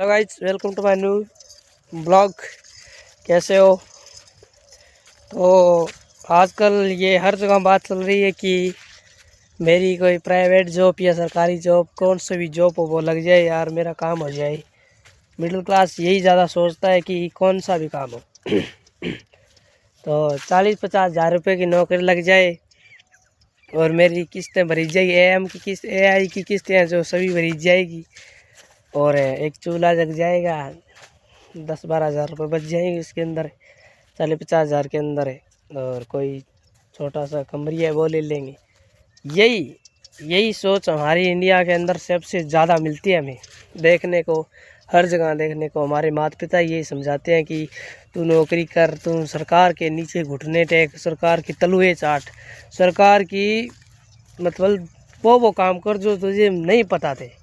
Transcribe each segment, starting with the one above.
Hello guys, welcome to my new blog. कैसे हो? तो आजकल ये हर जगह बात चल रही है कि मेरी कोई प्राइवेट जॉब या सरकारी जॉब, कौन सी भी जॉब हो वो लग जाए यार, मेरा काम हो जाए। मिडिल क्लास यही ज़्यादा सोचता है कि कौन सा भी काम हो तो 40-50 हज़ार रुपये की नौकरी लग जाए और मेरी किस्तें भरी जाएगी। AI की किस्तें हैं जो सभी भरी जाएगी और एक चूल्हा जग जाएगा। 10-12 हज़ार रुपये बच जाएंगे इसके अंदर, 40-50 हज़ार के अंदर है। और कोई छोटा सा कमरिया है वो ले लेंगे। यही सोच हमारी इंडिया के अंदर सबसे ज़्यादा मिलती है हमें देखने को, हर जगह देखने को। हमारे माता पिता यही समझाते हैं कि तू नौकरी कर, तू सरकार के नीचे घुटने टेक, सरकार की तलुए चाट, सरकार की मतलब वो काम कर जो तुझे नहीं पता थे।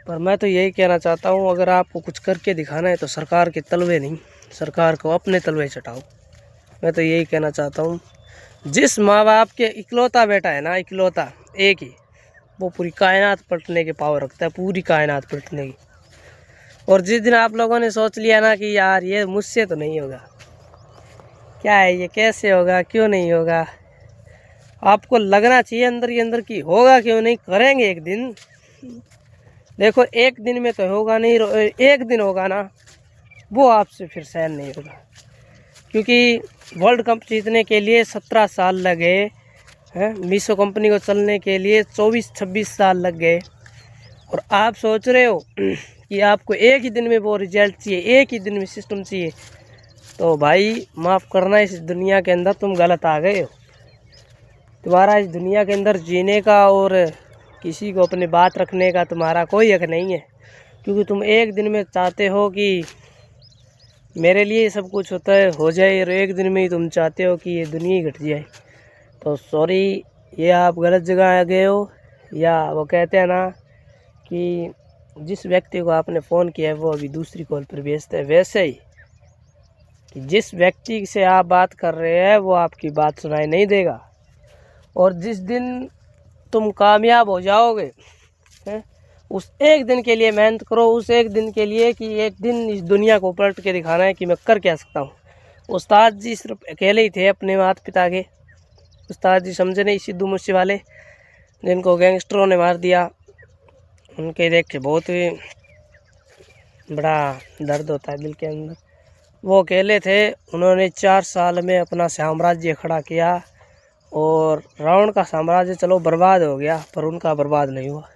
पर मैं तो यही कहना चाहता हूँ, अगर आपको कुछ करके दिखाना है तो सरकार के तलवे नहीं, सरकार को अपने तलवे चटाओ। मैं तो यही कहना चाहता हूँ। जिस माँ बाप के इकलौता बेटा है ना, इकलौता एक ही, वो पूरी कायनात पलटने के पावर रखता है, पूरी कायनात पलटने की। और जिस दिन आप लोगों ने सोच लिया ना कि यार ये मुझसे तो नहीं होगा, क्या है ये, कैसे होगा, क्यों नहीं होगा, आपको लगना चाहिए अंदर ही अंदर की होगा क्यों नहीं, करेंगे एक दिन। देखो एक दिन में तो होगा नहीं, एक दिन होगा ना, वो आपसे फिर सहन नहीं होगा। क्योंकि वर्ल्ड कप जीतने के लिए 17 साल लगे हैं, मीशो कंपनी को चलने के लिए 24-26 साल लग गए। और आप सोच रहे हो कि आपको एक ही दिन में वो रिजल्ट चाहिए, एक ही दिन में सिस्टम चाहिए, तो भाई माफ़ करना, इस दुनिया के अंदर तुम गलत आ गए हो। तुम्हारा इस दुनिया के अंदर जीने का और किसी को अपनी बात रखने का तुम्हारा कोई हक नहीं है। क्योंकि तुम एक दिन में चाहते हो कि मेरे लिए सब कुछ होता है हो जाए, और एक दिन में ही तुम चाहते हो कि ये दुनिया ही घट जाए। तो सॉरी, ये आप गलत जगह आ गए हो। या वो कहते हैं ना कि जिस व्यक्ति को आपने फ़ोन किया है वो अभी दूसरी कॉल पर व्यस्त है, वैसे ही कि जिस व्यक्ति से आप बात कर रहे हैं वो आपकी बात सुनाई नहीं देगा। और जिस दिन तुम कामयाब हो जाओगे हैं, उस एक दिन के लिए मेहनत करो, उस एक दिन के लिए कि एक दिन इस दुनिया को पलट के दिखाना है कि मैं कर क्या सकता हूँ। उस्ताद जी सिर्फ अकेले ही थे अपने माता पिता के। उस्ताद जी समझे नहीं, सिद्धू मूसे वाले जिनको गैंगस्टरों ने मार दिया, उनके देख के बहुत ही बड़ा दर्द होता है दिल के अंदर। वो अकेले थे, उन्होंने 4 साल में अपना साम्राज्य खड़ा किया। और रावण का साम्राज्य चलो बर्बाद हो गया, पर उनका बर्बाद नहीं हुआ।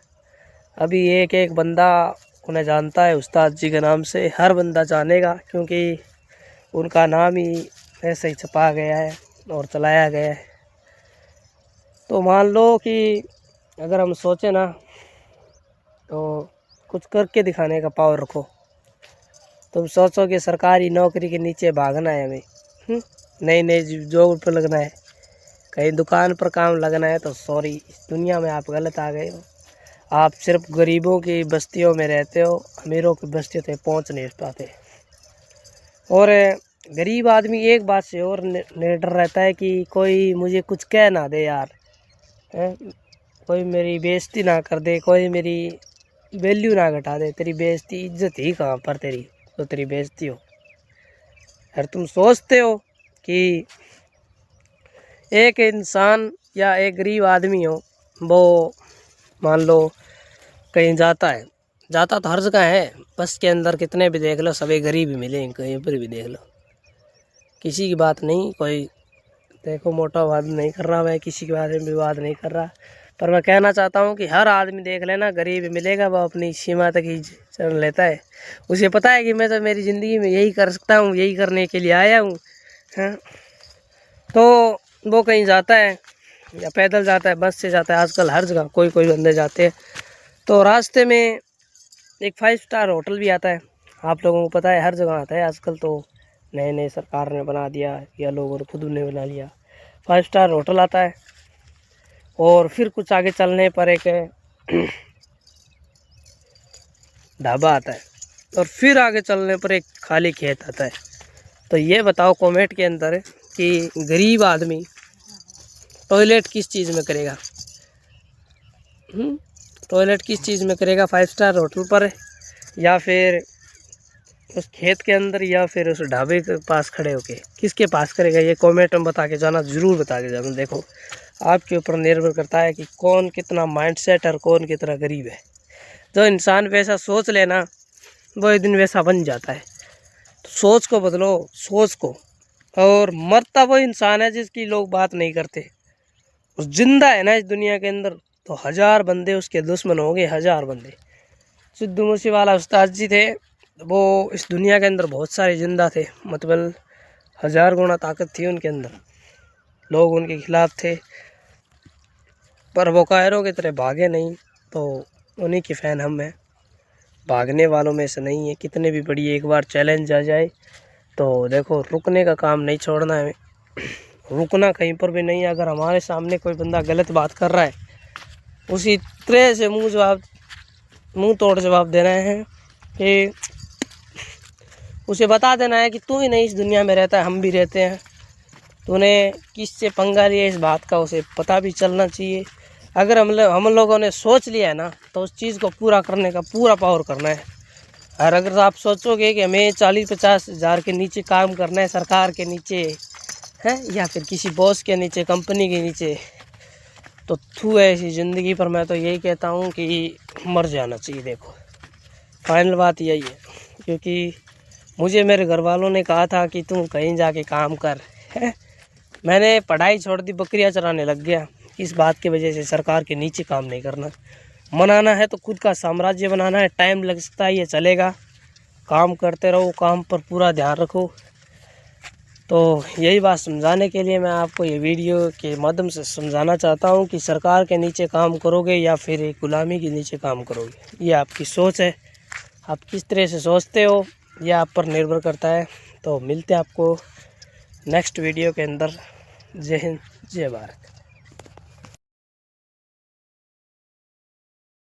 अभी एक एक बंदा उन्हें जानता है उस्ताद जी के नाम से, हर बंदा जानेगा, क्योंकि उनका नाम ही ऐसे ही छपा गया है और चलाया गया है। तो मान लो कि अगर हम सोचें ना, तो कुछ करके दिखाने का पावर रखो। तुम सोचो कि सरकारी नौकरी के नीचे भागना है हमें, नई नई जॉब पर लगना है, कहीं दुकान पर काम लगना है, तो सॉरी, इस दुनिया में आप गलत आ गए हो। आप सिर्फ गरीबों की बस्तियों में रहते हो, अमीरों की बस्तियों तक पहुंच नहीं पाते। और गरीब आदमी एक बात से और निडर रहता है कि कोई मुझे कुछ कह ना दे यार, कोई मेरी बेइज्जती ना कर दे, कोई मेरी वैल्यू ना घटा दे। तेरी बेइज्जती, इज्जत ही कहाँ पर तेरी, तो तेरी बेइज्जती हो। अगर तुम सोचते हो कि एक इंसान या एक गरीब आदमी हो, वो मान लो कहीं जाता तो हर जगह है, बस के अंदर कितने भी देख लो सभी गरीब ही मिलेंगे, कहीं पर भी देख लो, किसी की बात नहीं। कोई देखो मोटा वाद नहीं कर रहा, मैं किसी के बारे में भी बात नहीं कर रहा, पर मैं कहना चाहता हूँ कि हर आदमी देख लेना गरीब मिलेगा, वो अपनी सीमा तक ही चल लेता है। उसे पता है कि मैं तो मेरी ज़िंदगी में यही कर सकता हूँ, यही करने के लिए आया हूँ, तो वो कहीं जाता है या पैदल जाता है, बस से जाता है, आजकल हर जगह कोई कोई बंदे जाते हैं। तो रास्ते में एक 5 स्टार होटल भी आता है, आप लोगों को पता है, हर जगह आता है आजकल। तो नए नए सरकार ने बना दिया या लोगों ने खुद ने बना लिया, 5 स्टार होटल आता है। और फिर कुछ आगे चलने पर एक ढाबा आता है, और फिर आगे चलने पर एक खाली खेत आता है। तो ये बताओ कमेंट के अंदर कि गरीब आदमी टॉयलेट किस चीज़ में करेगा, टॉयलेट किस चीज़ में करेगा, 5 स्टार होटल पर या फिर उस खेत के अंदर या फिर उस ढाबे के पास खड़े होके, किसके पास करेगा ये कमेंट में बता के जाना, ज़रूर बता के जाना। देखो आपके ऊपर निर्भर करता है कि कौन कितना माइंडसेट और कौन कितना गरीब है। जो इंसान वैसा सोच लेना वो एक दिन वैसा बन जाता है। तो सोच को बदलो, सोच को। और मरता वो इंसान है जिसकी लोग बात नहीं करते। उस जिंदा है ना इस दुनिया के अंदर तो 1000 बंदे उसके दुश्मन हो गए, 1000 बंदे। सिद्धू मूसेवाला उस्ताद जी थे, वो इस दुनिया के अंदर बहुत सारे जिंदा थे, मतलब 1000 गुना ताकत थी उनके अंदर। लोग उनके खिलाफ थे पर वो कायरों की तरह भागे नहीं। तो उन्हीं के फ़ैन हम हैं, भागने वालों में से नहीं है। कितने भी बड़ी एक बार चैलेंज आ जाए तो देखो रुकने का काम नहीं छोड़ना है, रुकना कहीं पर भी नहीं है। अगर हमारे सामने कोई बंदा गलत बात कर रहा है उसी तरह से मुंह तोड़ जवाब देना है कि उसे बता देना है कि तू ही नहीं इस दुनिया में रहता है, हम भी रहते हैं। तूने किससे पंगा लिया इस बात का उसे पता भी चलना चाहिए। अगर हम लोगों ने सोच लिया है ना तो उस चीज़ को पूरा करने का पूरा पावर करना है। और अगर आप सोचोगे कि हमें 40-50 हज़ार के नीचे काम करना है, सरकार के नीचे है या फिर किसी बॉस के नीचे, कंपनी के नीचे, तो थू है ऐसी ज़िंदगी पर। मैं तो यही कहता हूँ कि मर जाना चाहिए। देखो फाइनल बात यही है, क्योंकि मुझे मेरे घर वालों ने कहा था कि तुम कहीं जाके काम कर, है मैंने पढ़ाई छोड़ दी, बकरियां चराने लग गया। इस बात की वजह से सरकार के नीचे काम नहीं करना। मनाना है तो खुद का साम्राज्य बनाना है। टाइम लग सकता है, ये चलेगा। काम करते रहो, काम पर पूरा ध्यान रखो। तो यही बात समझाने के लिए मैं आपको ये वीडियो के माध्यम से समझाना चाहता हूँ कि सरकार के नीचे काम करोगे या फिर एक गुलामी के नीचे काम करोगे, ये आपकी सोच है। आप किस तरह से सोचते हो ये आप पर निर्भर करता है। तो मिलते हैं आपको नेक्स्ट वीडियो के अंदर। जय हिंद, जय भारत।